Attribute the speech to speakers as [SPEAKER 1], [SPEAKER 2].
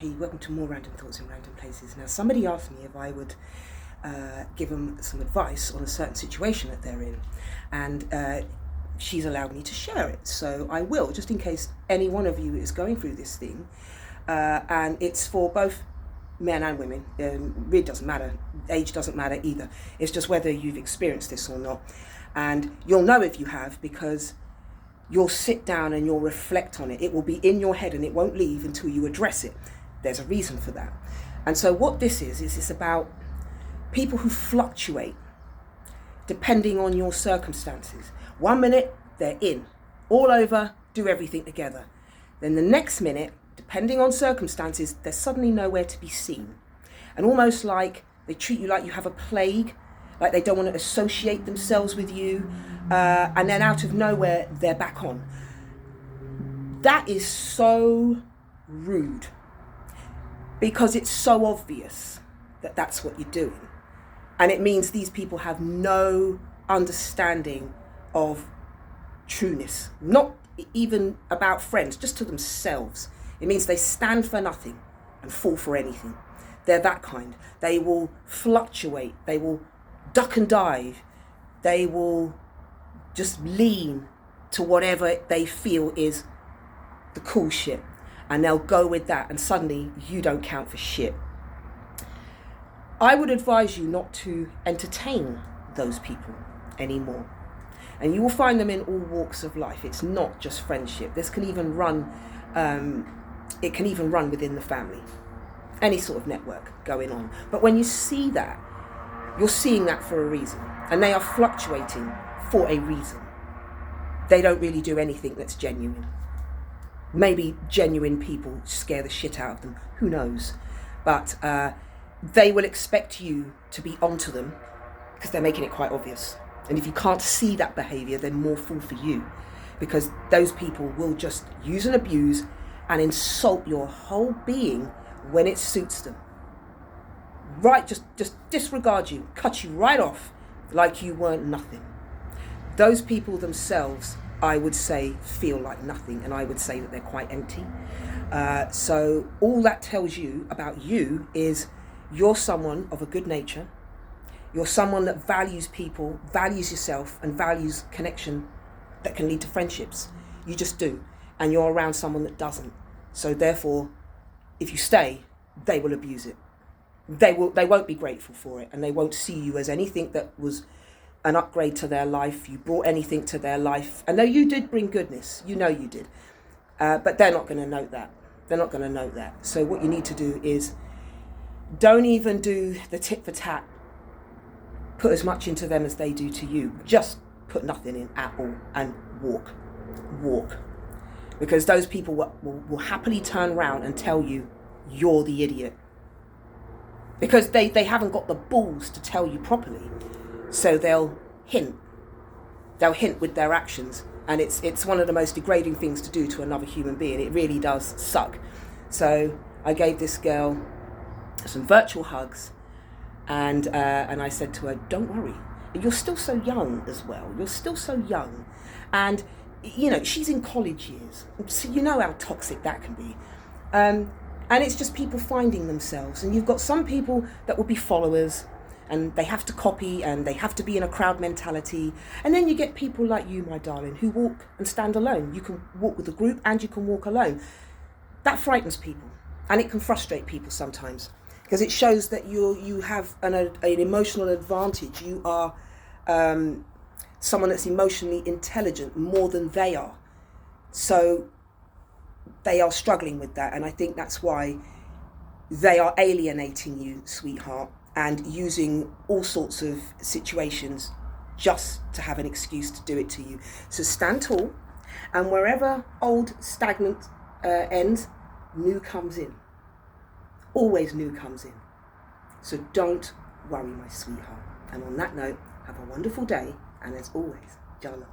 [SPEAKER 1] Welcome to more random thoughts in random places. Now, somebody asked me if I would give them some advice on a certain situation that they're in, and she's allowed me to share it, so I will, just in case any one of you is going through this thing, and it's for both men and women. It really doesn't matter. Age doesn't matter either. It's just whether you've experienced this or not, and you'll know if you have, because you'll sit down and you'll reflect on it. It will be in your head and it won't leave until you address it. There's a reason for that. And so what this is it's about people who fluctuate depending on your circumstances. 1 minute, they're in, all over, do everything together. Then the next minute, depending on circumstances, they're suddenly nowhere to be seen. And almost like they treat you like you have a plague, like they don't want to associate themselves with you, and then out of nowhere, they're back on. That is so rude, because it's so obvious that that's what you're doing. And it means these people have no understanding of trueness, not even about friends, just to themselves. It means they stand for nothing and fall for anything. They're that kind. They will fluctuate. They will duck and dive. They will just lean to whatever they feel is the cool shit. And they'll go with that, and suddenly you don't count for shit. I would advise you not to entertain those people anymore. And you will find them in all walks of life. It's not just friendship. This can even run, it can even run within the family. Any sort of network going on. But when you see that, you're seeing that for a reason. And they are fluctuating for a reason. They don't really do anything that's genuine. Maybe genuine people scare the shit out of them. Who knows? But they will expect you to be onto them because they're making it quite obvious. And if you can't see that behaviour, then more fool for you. Because those people will just use and abuse and insult your whole being when it suits them. Right, just disregard you, cut you right off like you weren't nothing. Those people themselves, I would say, feel like nothing, and I would say that they're quite empty. So all that tells you about you is you're someone of a good nature. You're someone that values people, values yourself, and values connection that can lead to friendships. You just do. And you're around someone that doesn't. So therefore, if you stay, they will abuse it. They won't be grateful for it, and they won't see you as anything that was an upgrade to their life. You brought anything to their life. And though you did bring goodness, you know you did. But they're not going to note that. They're not going to note that. So what you need to do is don't even do the tit for tat. Put as much into them as they do to you. Just put nothing in at all and walk. Walk. Because those people will happily turn around and tell you you're the idiot. Because they haven't got the balls to tell you properly. So they'll hint. They'll hint with their actions. And it's one of the most degrading things to do to another human being. It really does suck. So I gave this girl some virtual hugs. And I said to her, don't worry. You're still so young as well. You're still so young. And, you know, she's in college years. So you know how toxic that can be. And it's just people finding themselves. And you've got some people that will be followers, and they have to copy, and they have to be in a crowd mentality. And then you get people like you, my darling, who walk and stand alone. You can walk with a group and you can walk alone. That frightens people, and it can frustrate people sometimes, because it shows that you have an emotional advantage. You are someone that's emotionally intelligent more than they are. So they are struggling with that, and I think that's why they are alienating you, sweetheart, and using all sorts of situations just to have an excuse to do it to you. So stand tall, and wherever old stagnant ends, new comes in. Always new comes in. So don't worry, my sweetheart. And on that note, have a wonderful day, and as always, Jala.